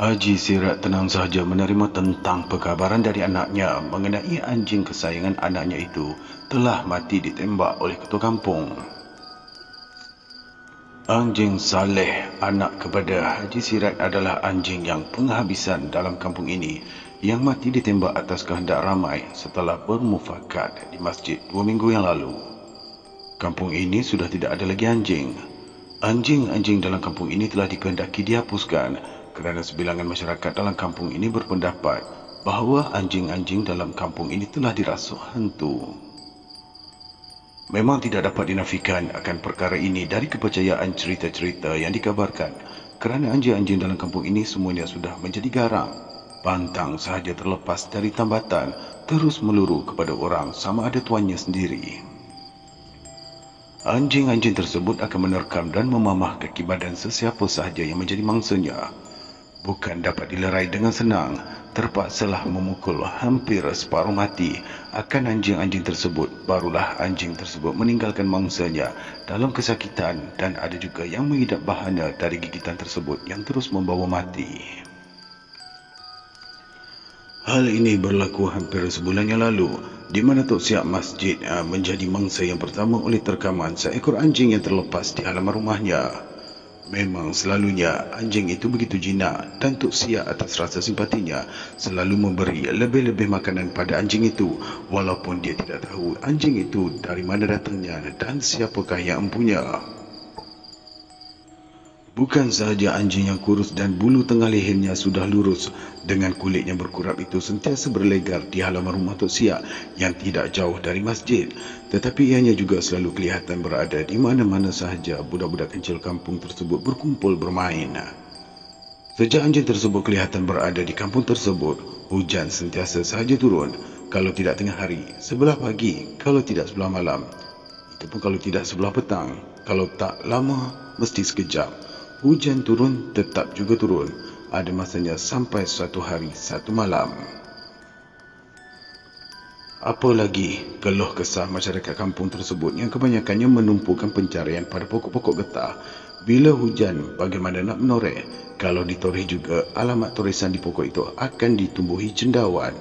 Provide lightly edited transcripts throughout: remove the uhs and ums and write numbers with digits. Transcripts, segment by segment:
Haji Sirat tenang sahaja menerima tentang perkabaran dari anaknya mengenai anjing kesayangan anaknya itu telah mati ditembak oleh ketua kampung. Anjing Saleh, anak kepada Haji Sirat, adalah anjing yang penghabisan dalam kampung ini yang mati ditembak atas kehendak ramai setelah bermufakat di masjid 2 minggu yang lalu. Kampung ini sudah tidak ada lagi anjing. Anjing-anjing dalam kampung ini telah dikehendaki dihapuskan kerana sebilangan masyarakat dalam kampung ini berpendapat bahawa anjing-anjing dalam kampung ini telah dirasuh hantu. Memang tidak dapat dinafikan akan perkara ini dari kepercayaan cerita-cerita yang dikabarkan kerana anjing-anjing dalam kampung ini semuanya sudah menjadi garang, pantang sahaja terlepas dari tambatan, terus meluru kepada orang sama ada tuannya sendiri. Anjing-anjing tersebut akan menerkam dan memamah kaki badan sesiapa sahaja yang menjadi mangsanya. Bukan dapat dilerai dengan senang, terpaksalah memukul hampir separuh mati akan anjing-anjing tersebut. Barulah anjing tersebut meninggalkan mangsanya dalam kesakitan dan ada juga yang mengidap bahana dari gigitan tersebut yang terus membawa mati. Hal ini berlaku hampir sebulan yang lalu, di mana Tok Siap Masjid menjadi mangsa yang pertama oleh terkaman seekor anjing yang terlepas di halaman rumahnya. Memang selalunya anjing itu begitu jinak dan Tok Siap atas rasa simpatinya selalu memberi lebih-lebih makanan pada anjing itu walaupun dia tidak tahu anjing itu dari mana datangnya dan siapakah yang empunya. Bukan sahaja anjing yang kurus dan bulu tengah lehernya sudah lurus dengan kulit yang berkurap itu sentiasa berlegar di halaman rumah Tok Siap yang tidak jauh dari masjid, tetapi ianya juga selalu kelihatan berada di mana-mana sahaja budak-budak kecil kampung tersebut berkumpul bermain. Sejak anjing tersebut kelihatan berada di kampung tersebut, hujan sentiasa sahaja turun, kalau tidak tengah hari, sebelah pagi, kalau tidak sebelah malam. Itu pun kalau tidak sebelah petang, kalau tak lama mesti sekejap. Hujan turun, tetap juga turun. Ada masanya sampai suatu hari, satu malam. Apalagi keluh kesah masyarakat kampung tersebut yang kebanyakannya menumpukan pencarian pada pokok-pokok getah. Bila hujan, bagaimana nak menoreh? Kalau ditoreh juga, alamat toresan di pokok itu akan ditumbuhi cendawan.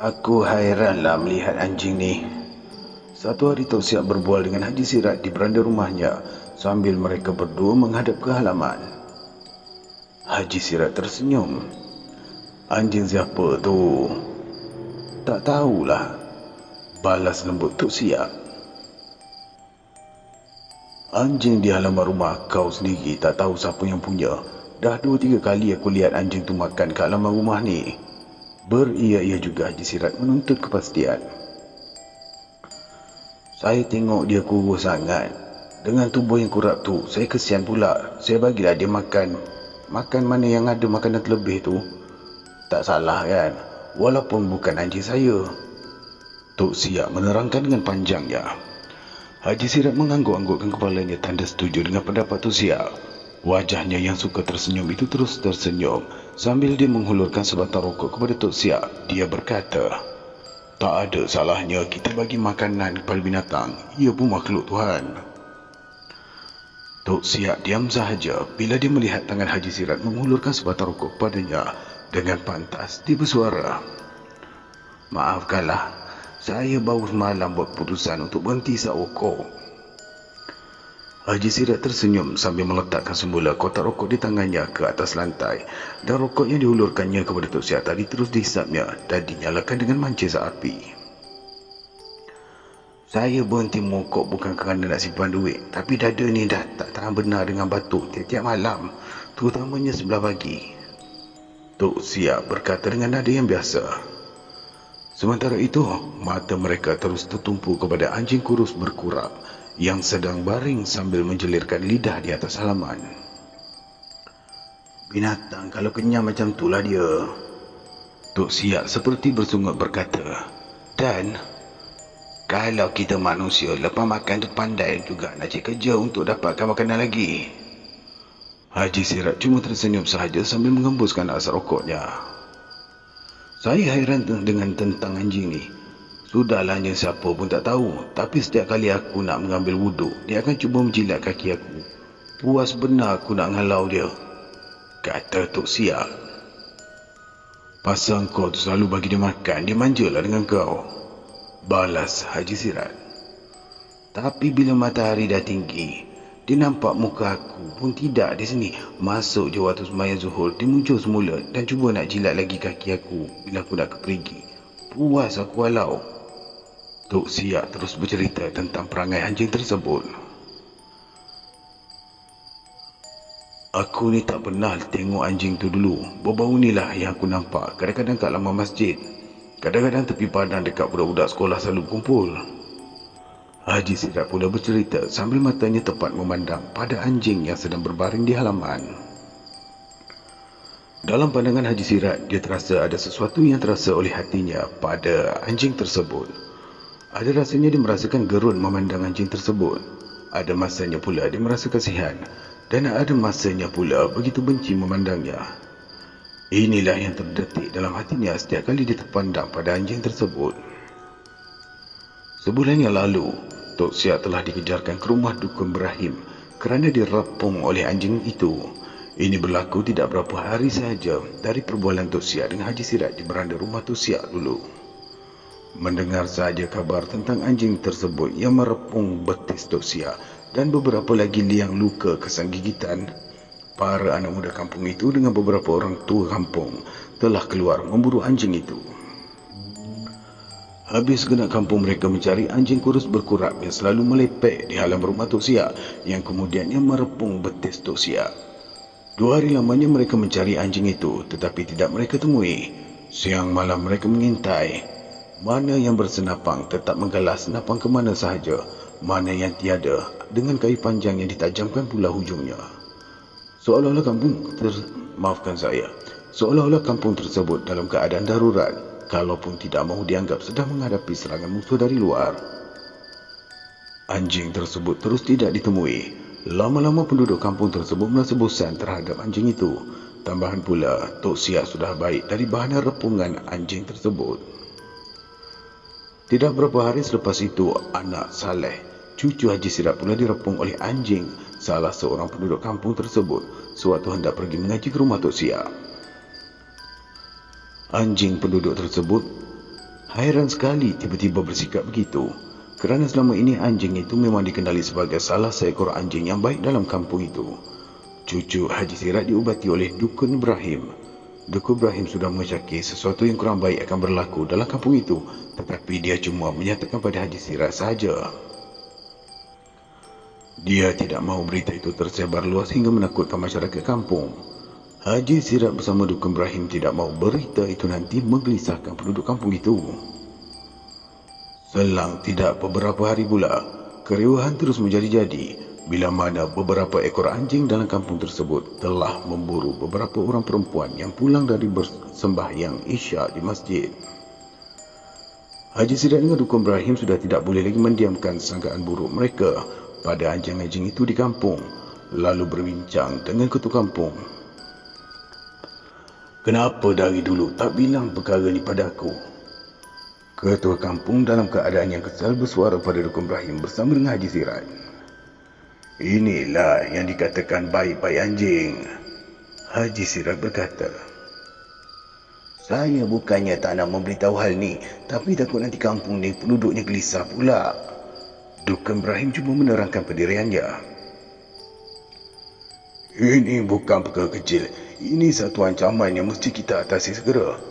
Aku hairanlah melihat anjing ni. Satu hari Tok Siap berbual dengan Haji Sirat di beranda rumahnya sambil mereka berdua menghadap ke halaman. Haji Sirat tersenyum. Anjing siapa tu? Tak tahulah, balas lembut Tok Siap. Anjing di halaman rumah kau sendiri tak tahu siapa yang punya. Dah 2-3 kali aku lihat anjing tu makan kat halaman rumah ni. Beria-ia juga Haji Sirat menuntut kepastian. Saya tengok dia kurus sangat. Dengan tubuh yang kurap tu, saya kesian pula. Saya bagilah dia makan mana yang ada makanan terlebih tu. Tak salah kan? Walaupun bukan anjing saya. Tok Siap menerangkan dengan panjangnya. Haji Sirat mengangguk-anggukkan kepalanya tanda setuju dengan pendapat Tok Siap. Wajahnya yang suka tersenyum itu terus tersenyum sambil dia menghulurkan sebatang rokok kepada Tok Siap. Dia berkata, tak ada salahnya kita bagi makanan kepada binatang. Ia pun makhluk Tuhan. Tok Siap diam sahaja bila dia melihat tangan Haji Sirat menghulurkan sebatang rokok padanya. Dengan pantas dia bersuara, maafkanlah, saya baru semalam buat keputusan untuk berhenti isap rokok. Haji Sirat tersenyum sambil meletakkan semula kotak rokok di tangannya ke atas lantai dan rokok yang dihulurkannya kepada Tok Siap tadi terus dihisapnya dan dinyalakan dengan mancis api. Saya berhenti merokok bukan kerana nak simpan duit, tapi dada ni dah tak tahan benar dengan batuk tiap-tiap malam, terutamanya sebelah pagi. Tok Siap berkata dengan nada yang biasa. Sementara itu, mata mereka terus tertumpu kepada anjing kurus berkurap yang sedang baring sambil menjelirkan lidah di atas halaman. Binatang kalau kenyang macam itulah dia. Tok Siap seperti bersungut berkata, dan kalau kita manusia lepas makan tu pandai juga nak cari kerja untuk dapatkan makanan lagi. Haji Sirat cuma tersenyum sahaja sambil mengembuskan asap rokoknya. Saya hairan dengan tentang anjing ni. Sudahlah anjing siapa pun tak tahu, tapi setiap kali aku nak mengambil wuduk, dia akan cuba menjilat kaki aku. Puas benar aku nak ngalau dia. kata Tok Siak. Pasal kau tu selalu bagi dia makan, dia manjalah dengan kau, balas Haji Sirat. Tapi bila matahari dah tinggi, dia nampak muka aku pun tidak di sini. Masuk je waktu sembahyang Zuhur, dia muncul semula dan cuba nak jilat lagi kaki aku bila aku nak kepergi. Puas aku halau. Tok Siak terus bercerita tentang perangai anjing tersebut. Aku ni tak pernah tengok anjing tu dulu. Baru-baru ni lah yang aku nampak. Kadang-kadang kat laman masjid, kadang-kadang tepi padang dekat budak-budak sekolah selalu kumpul. Haji Sirat pula bercerita sambil matanya tepat memandang pada anjing yang sedang berbaring di halaman. Dalam pandangan Haji Sirat, dia terasa ada sesuatu yang terasa oleh hatinya pada anjing tersebut. Ada rasanya dia merasakan gerun memandang anjing tersebut. Ada masanya pula dia merasa kasihan. Dan ada masanya pula begitu benci memandangnya. Inilah yang terdetik dalam hatinya setiap kali dia terpandang pada anjing tersebut. Sebulan yang lalu, Tok Siak telah dikejarkan ke rumah Dukun Ibrahim kerana direpung oleh anjing itu. Ini berlaku tidak berapa hari sahaja dari perbualan Tok Siak dengan Haji Sirat di beranda rumah Tok Siak dulu. Mendengar sahaja kabar tentang anjing tersebut yang merepung betis Tok Siak dan beberapa lagi liang luka kesan gigitan, para anak muda kampung itu dengan beberapa orang tua kampung telah keluar memburu anjing itu. Habis segenap kampung mereka mencari anjing kurus berkurap yang selalu melepek di halaman rumah Tok Siak yang kemudiannya merepung betis Tok Siak. 2 hari lamanya mereka mencari anjing itu tetapi tidak mereka temui. Siang malam mereka mengintai. Mana yang bersenapang tetap menggalah senapang ke mana sahaja. Mana yang tiada dengan kayu panjang yang ditajamkan pula hujungnya. Seolah-olah kampung tersebut dalam keadaan darurat, kalaupun tidak mahu dianggap sedang menghadapi serangan musuh dari luar. Anjing tersebut terus tidak ditemui. Lama-lama penduduk kampung tersebut merasa bosan terhadap anjing itu. Tambahan pula, Tok Siak sudah baik dari bahan repungan anjing tersebut. Tidak berapa hari selepas itu, anak Saleh, cucu Haji Sirat pula direpung oleh anjing salah seorang penduduk kampung tersebut sewaktu hendak pergi mengaji ke rumah Tok Siak. Anjing penduduk tersebut hairan sekali tiba-tiba bersikap begitu, kerana selama ini anjing itu memang dikenali sebagai salah seekor anjing yang baik dalam kampung itu. Cucu Haji Sirat diubati oleh Dukun Ibrahim. Dukun Ibrahim sudah mengesyaki sesuatu yang kurang baik akan berlaku dalam kampung itu, tetapi dia cuma menyatakan pada Haji Sirat sahaja. Dia tidak mahu berita itu tersebar luas hingga menakutkan masyarakat kampung. Haji Sirat bersama Dukun Ibrahim tidak mahu berita itu nanti menggelisahkan penduduk kampung itu. Selang tidak beberapa hari pula, keriuhan terus menjadi-jadi bila mana beberapa ekor anjing dalam kampung tersebut telah memburu beberapa orang perempuan yang pulang dari bersembahyang Isyak di masjid. Haji Sirat dengan Dukun Ibrahim sudah tidak boleh lagi mendiamkan sangkaan buruk mereka pada anjing-anjing itu di kampung, lalu berbincang dengan ketua kampung. "Kenapa dari dulu tak bilang perkara ni pada aku?" Ketua kampung dalam keadaan yang kesal bersuara pada Dukun Ibrahim bersama dengan Haji Sirat. "Inilah yang dikatakan baik-baik anjing," Haji Sirat berkata. "Saya bukannya tak nak memberitahu hal ni, tapi takut nanti kampung ni penduduknya gelisah pula." Dukun Ibrahim cuba menerangkan pendiriannya. "Ini bukan perkara kecil. Ini satu ancaman yang mesti kita atasi segera."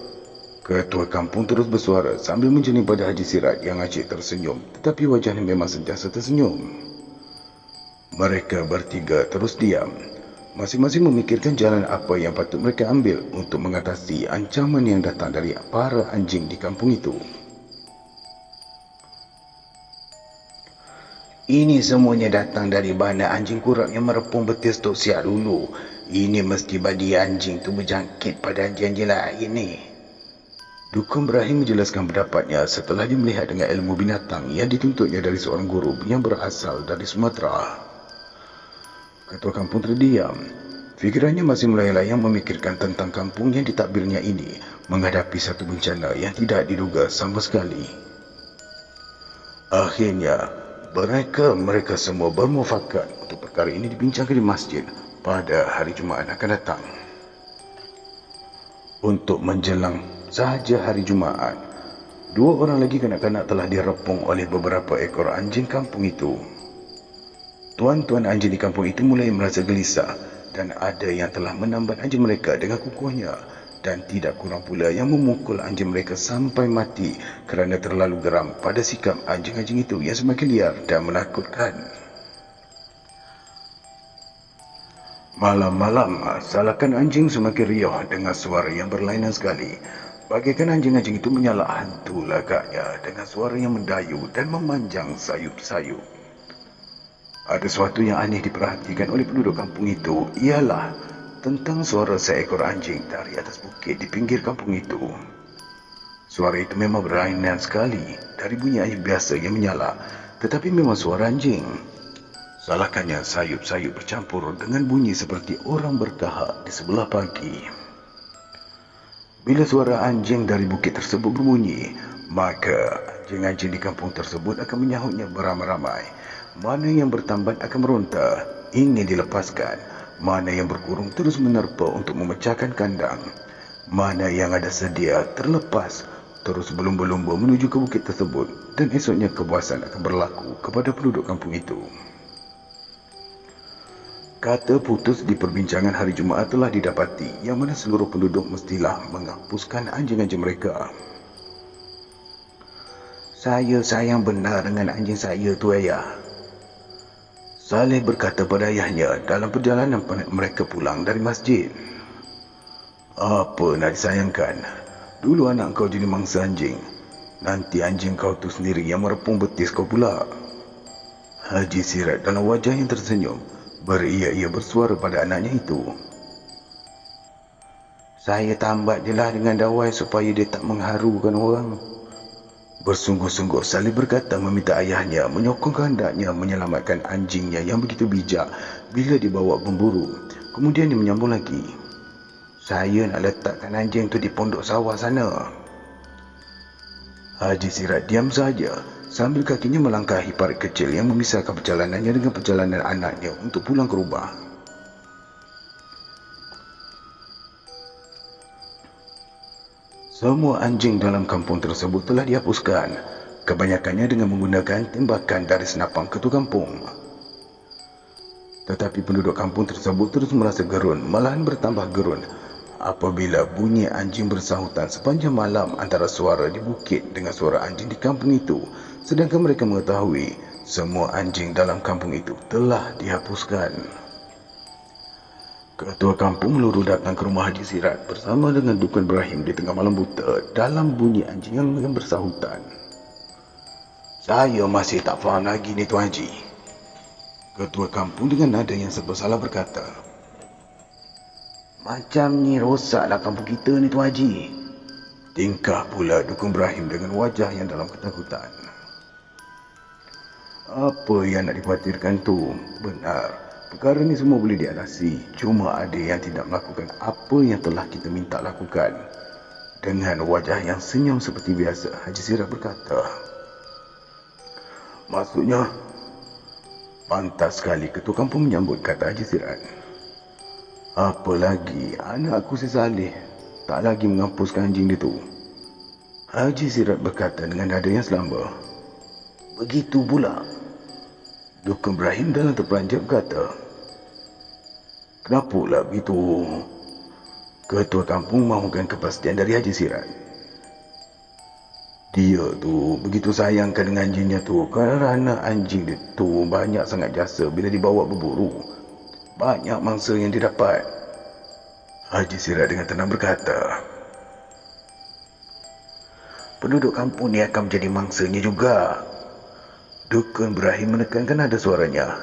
Ketua kampung terus bersuara sambil menjeling pada Haji Sirat yang asyik tersenyum, tetapi wajahnya memang sentiasa tersenyum. Mereka bertiga terus diam, masing-masing memikirkan jalan apa yang patut mereka ambil untuk mengatasi ancaman yang datang dari para anjing di kampung itu. "Ini semuanya datang dari bana anjing kurap yang merepung betis Tok Siak dulu. Ini mesti badi anjing tu berjangkit pada anjing-anjing lain ni." Dukun Ibrahim menjelaskan pendapatnya setelah dia melihat dengan ilmu binatang yang dituntutnya dari seorang guru yang berasal dari Sumatera. Ketua kampung terdiam. Fikirannya masih melayang-layang memikirkan tentang kampung yang ditadbirnya ini menghadapi satu bencana yang tidak diduga sama sekali. Akhirnya, mereka semua bermufakat untuk perkara ini dibincangkan di masjid pada hari Jumaat akan datang. Untuk menjelang sahaja hari Jumaat, dua orang lagi kanak-kanak telah direpung oleh beberapa ekor anjing kampung itu. Tuan-tuan anjing di kampung itu mulai merasa gelisah dan ada yang telah menambat anjing mereka dengan kukuhnya dan tidak kurang pula yang memukul anjing mereka sampai mati kerana terlalu geram pada sikap anjing-anjing itu yang semakin liar dan menakutkan. Malam-malam, salakan anjing semakin riuh dengan suara yang berlainan sekali. Bagaikan anjing-anjing itu menyala hantu lagaknya dengan suara yang mendayu dan memanjang sayup-sayup. Ada sesuatu yang aneh diperhatikan oleh penduduk kampung itu, ialah tentang suara seekor anjing dari atas bukit di pinggir kampung itu. Suara itu memang berlainan sekali dari bunyi anjing biasa yang menyala, tetapi memang suara anjing. Salahkannya sayup-sayup bercampur dengan bunyi seperti orang berkahak di sebelah pagi. Bila suara anjing dari bukit tersebut berbunyi, maka anjing-anjing di kampung tersebut akan menyahutnya beramai-ramai. Mana yang bertambat akan meronta, ingin dilepaskan. Mana yang berkurung terus menerpa untuk memecahkan kandang. Mana yang ada sedia terlepas, terus berlumba-lumba menuju ke bukit tersebut. Dan esoknya kepuasan akan berlaku kepada penduduk kampung itu. Kata putus di perbincangan hari Jumaat telah didapati, yang mana seluruh penduduk mestilah menghapuskan anjing-anjing mereka. Saya sayang benar dengan anjing saya tu, ayah. Saleh berkata pada ayahnya dalam perjalanan mereka pulang dari masjid. Apa nak disayangkan? Dulu anak kau jadi mangsa anjing. Nanti anjing kau tu sendiri yang merepung betis kau pula. Haji Sirat dalam wajah yang tersenyum beria-ia bersuara pada anaknya itu. Saya tambat je lah dengan dawai supaya dia tak mengharukan orang. Bersungguh-sungguh Saleh berkata meminta ayahnya menyokong kehendaknya menyelamatkan anjingnya yang begitu bijak bila dibawa pemburu. Kemudian dia menyambung lagi. Saya nak letakkan anjing tu di pondok sawah sana. Haji Sirat diam saja sambil kakinya melangkahi parit kecil yang memisahkan perjalanannya dengan perjalanan anaknya untuk pulang ke rumah. Semua anjing dalam kampung tersebut telah dihapuskan, kebanyakannya dengan menggunakan tembakan dari senapang ketua kampung. Tetapi penduduk kampung tersebut terus merasa gerun, malahan bertambah gerun apabila bunyi anjing bersahutan sepanjang malam antara suara di bukit dengan suara anjing di kampung itu, sedangkan mereka mengetahui semua anjing dalam kampung itu telah dihapuskan. Ketua kampung meluru datang ke rumah Haji Sirat bersama dengan Dukun Ibrahim di tengah malam buta dalam bunyi anjing yang bersahutan. Saya masih tak faham lagi ni Tuan Haji. Ketua kampung dengan nada yang serba salah berkata. Macam ni rosaklah kampung kita ni Tuan Haji. Tingkah pula Dukun Ibrahim dengan wajah yang dalam ketakutan. Apa yang nak dikhawatirkan tu? Benar. Perkara ni semua boleh diatasi. Cuma ada yang tidak melakukan apa yang telah kita minta lakukan. Dengan wajah yang senyum seperti biasa, Haji Sirat berkata. Maksudnya, pantas sekali ketua kampung menyambut kata Haji Sirat. Apa lagi, anak aku si Saleh tak lagi menghapuskan anjing dia tu. Haji Sirat berkata dengan nada yang selamba. Begitu pula. Dukun Ibrahim dalam terperanjat berkata. Kenapa pula begitu? Ketua kampung mahukan kepastian dari Haji Sirat. Dia tu begitu sayangkan dengan anjingnya tu kerana anjing dia tu banyak sangat jasa bila dibawa berburu. Banyak mangsa yang didapat. Haji Sirat dengan tenang berkata. Penduduk kampung ni akan menjadi mangsanya juga. Dukun Ibrahim menekankan nada suaranya.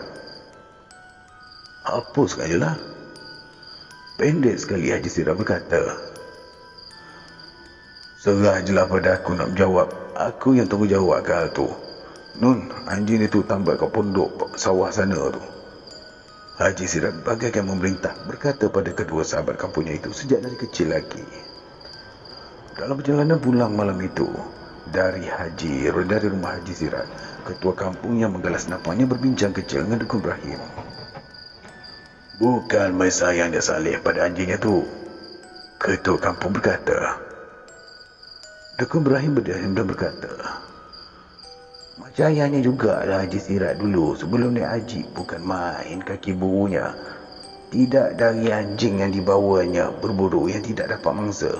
Apa sekalilah? Pendek sekali Haji Sirat berkata. Serah je lah pada aku nak menjawab. Aku yang tanggungjawab ke hal tu. Nun, anjing itu tambat kat pondok sawah sana tu. Haji Sirat bagaikan memerintah berkata pada kedua sahabat kampungnya itu sejak dari kecil lagi. Dalam perjalanan pulang malam itu, dari rumah Haji Sirat, ketua kampung yang menggalas napaknya berbincang kecil dengan Dukun Ibrahim. Bukan main sayang dia Saleh pada anjingnya tu. Ketua kampung berkata. Dukun Ibrahim berdiam dan berkata, macam ayahnya jugalah Haji Sirat dulu sebelum naik haji, bukan main kaki burunya. Tidak dari anjing yang dibawanya berburu yang tidak dapat mangsa,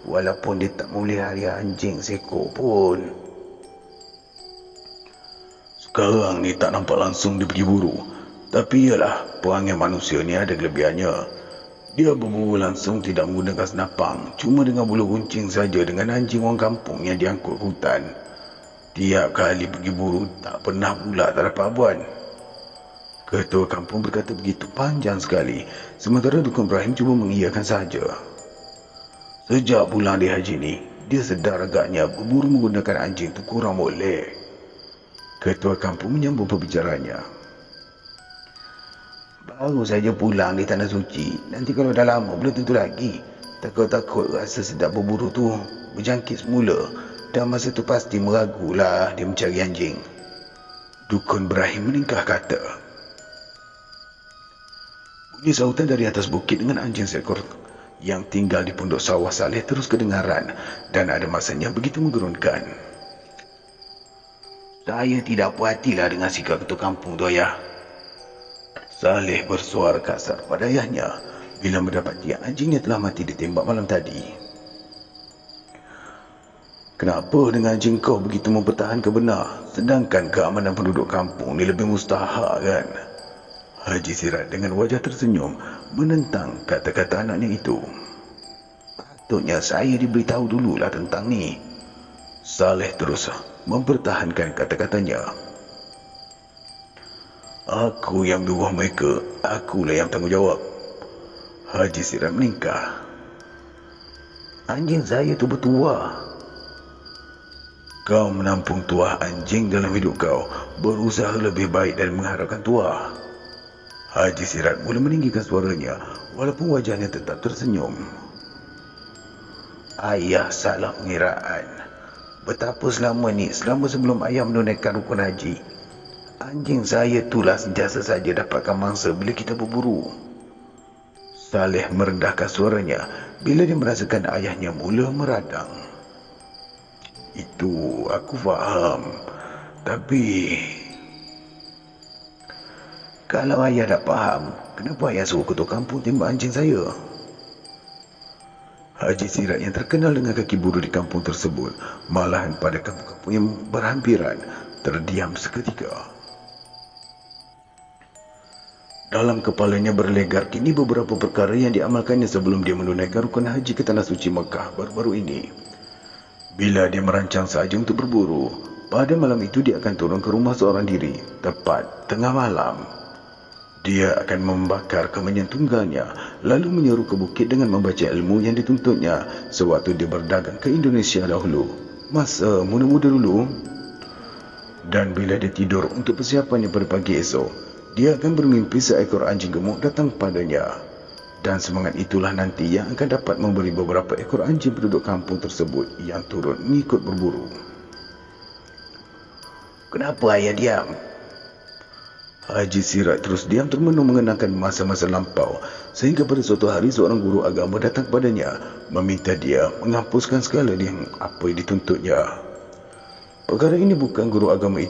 walaupun dia tak memelihara anjing seekor pun. Sekarang ni tak nampak langsung dia pergi buru, tapi ialah perangai manusia ni ada kelebihannya. Dia berburu langsung tidak menggunakan senapang, cuma dengan bulu runcing saja dengan anjing orang kampung yang diangkut ke hutan. Tiap kali pergi buru tak pernah pula tak dapat abuan. Ketua kampung berkata begitu panjang sekali, sementara Dukun Ibrahim cuma mengiyakan sahaja. Sejak pulang di haji ni, dia sedar agaknya berburu menggunakan anjing tu kurang boleh. Ketua kampung menyambung perbicaranya. Baru saja pulang di Tanah Suci, nanti kalau dah lama belum tentu lagi. Takut-takut rasa sedap berburu tu berjangkit semula, dan masa tu pasti meragulah dia mencari anjing. Dukun Ibrahim meningkah kata. Bunyi sautan dari atas bukit dengan anjing seekor yang tinggal di pondok sawah Saleh terus kedengaran, dan ada masanya begitu menggerunkan. Saya tidak puas hatilah dengan sikap ketua kampung tu, ayah. Saleh bersuara kasar pada ayahnya bila mendapati anjingnya telah mati ditembak malam tadi. Kenapa dengan anjing kau begitu mempertahankan benar, sedangkan keamanan penduduk kampung ni lebih mustahak kan? Haji Sirat dengan wajah tersenyum menentang kata-kata anaknya itu. Patutnya saya diberitahu dululah tentang ni. Saleh terus mempertahankan kata-katanya. Aku yang menyuruh mereka, akulah yang tanggungjawab. Haji Sirat meningkah. Anjing saya tu bertuah. Kau menampung tuah anjing dalam hidup kau, berusaha lebih baik dan mengharapkan tuah. Haji Sirat mula meninggikan suaranya, walaupun wajahnya tetap tersenyum. Ayah salah pengiraan. Betapa selama sebelum ayah menunaikan rukun haji, anjing saya itulah sentiasa saja dapatkan mangsa bila kita berburu. Saleh merendahkan suaranya bila dia merasakan ayahnya mula meradang. Itu aku faham. Tapi kalau ayah tak faham, kenapa ayah suruh ketua kampung tembak anjing saya? Haji Sirat yang terkenal dengan kaki buru di kampung tersebut, malahan pada kampung-kampung yang berhampiran, terdiam seketika. Dalam kepalanya berlegar kini beberapa perkara yang diamalkannya sebelum dia menunaikan rukun haji ke Tanah Suci Mekah baru-baru ini. Bila dia merancang sahaja untuk berburu, pada malam itu dia akan turun ke rumah seorang diri, tepat tengah malam. Dia akan membakar kemenyan tunggalnya, lalu menyeru ke bukit dengan membaca ilmu yang dituntutnya sewaktu dia berdagang ke Indonesia dahulu, masa muda-muda dulu. Dan bila dia tidur untuk persiapannya pada pagi esok, dia akan bermimpi seekor anjing gemuk datang padanya. Dan semangat itulah nanti yang akan dapat memberi beberapa ekor anjing penduduk kampung tersebut yang turut mengikut berburu. Kenapa ayah diam? Haji Sirat terus diam termenung mengenangkan masa-masa lampau, sehingga pada suatu hari seorang guru agama datang kepadanya meminta dia menghapuskan segala yang apa yang dituntutnya. Perkara ini bukan guru agama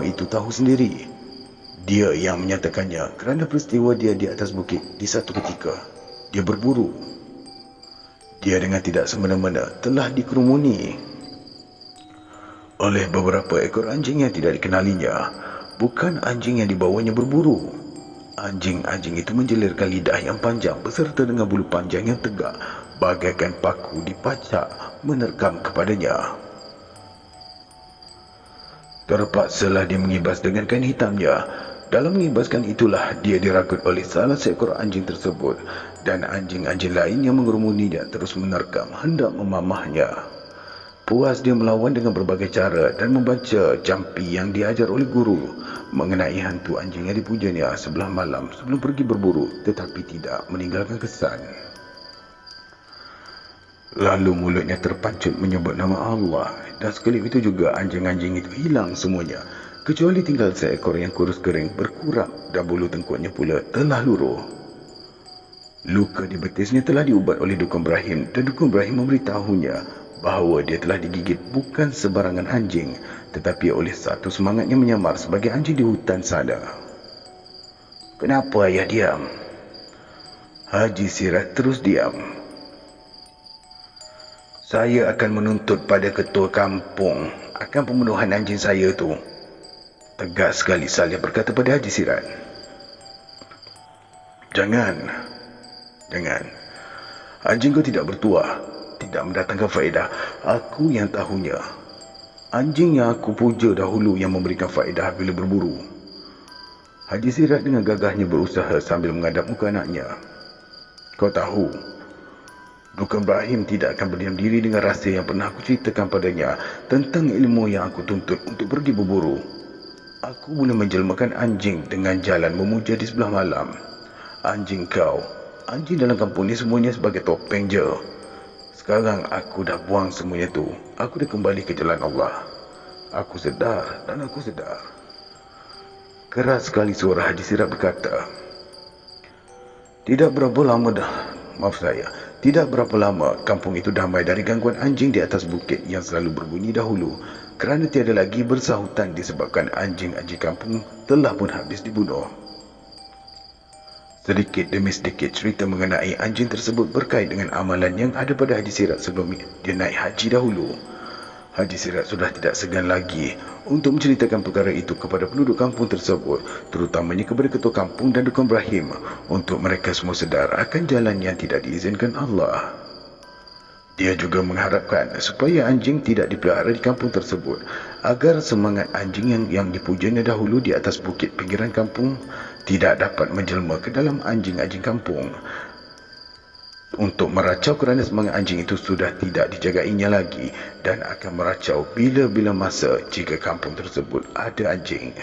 itu tahu sendiri. Dia yang menyatakannya kerana peristiwa dia di atas bukit di satu ketika. Dia berburu. Dia dengan tidak semena-mena telah dikerumuni oleh beberapa ekor anjing yang tidak dikenalinya. Bukan anjing yang dibawanya berburu. Anjing-anjing itu menjelirkan lidah yang panjang beserta dengan bulu panjang yang tegak, bagaikan paku dipacak menerkam kepadanya. Terpaksalah dia mengibas dengan kain hitamnya. Dalam mengibaskan itulah dia diragut oleh salah seekor anjing tersebut, dan anjing-anjing lain yang mengerumuninya terus menerkam hendak memamahnya. Puas dia melawan dengan berbagai cara dan membaca jampi yang diajar oleh guru mengenai hantu anjing yang dipujanya sebelah malam sebelum pergi berburu, tetapi tidak meninggalkan kesan. Lalu mulutnya terpancut menyebut nama Allah, dan sekelip itu juga anjing-anjing itu hilang semuanya, kecuali tinggal seekor yang kurus kering berkurap dan bulu tengkuknya pula telah luruh. Luka di betisnya telah diubat oleh Dukun Ibrahim dan Dukun Ibrahim memberitahunya bahawa dia telah digigit bukan sebarangan anjing, tetapi oleh satu semangat yang menyamar sebagai anjing di hutan sana. Kenapa ayah diam? Haji Sirat terus diam. Saya akan menuntut pada ketua kampung akan pembunuhan anjing saya tu. Tegas sekali Saleh berkata pada Haji Sirat. Jangan. Anjing kau tidak bertuah, tidak mendatangkan faedah. Aku yang tahunya. Anjing yang aku puja dahulu yang memberikan faedah bila berburu. Haji Sirat dengan gagahnya berusaha sambil mengadap muka anaknya. Kau tahu, Dukun Ibrahim tidak akan berdiam diri dengan rahsia yang pernah aku ceritakan padanya tentang ilmu yang aku tuntut untuk pergi berburu. Aku boleh menjelmakan anjing dengan jalan memuja di sebelah malam. Anjing kau, anjing dalam kampung ni semuanya sebagai topeng je. Sekarang aku dah buang semuanya tu. Aku dah kembali ke jalan Allah. Aku sedar dan aku sedar. Keras sekali suara Haji Sirat berkata. Tidak berapa lama kampung itu damai dari gangguan anjing di atas bukit yang selalu berbunyi dahulu, kerana tiada lagi bersahutan disebabkan anjing-anjing kampung telah pun habis dibunuh. Sedikit demi sedikit cerita mengenai anjing tersebut berkait dengan amalan yang ada pada Haji Sirat sebelum dia naik haji dahulu. Haji Sirat sudah tidak segan lagi untuk menceritakan perkara itu kepada penduduk kampung tersebut, terutamanya kepada ketua kampung dan Dukun Ibrahim, untuk mereka semua sedar akan jalan yang tidak diizinkan Allah. Dia juga mengharapkan supaya anjing tidak dipelihara di kampung tersebut, agar semangat anjing yang dipujanya dahulu di atas bukit pinggiran kampung tidak dapat menjelma ke dalam anjing-anjing kampung untuk meracau, kerana semangat anjing itu sudah tidak dijagainya lagi dan akan meracau bila-bila masa jika kampung tersebut ada anjing.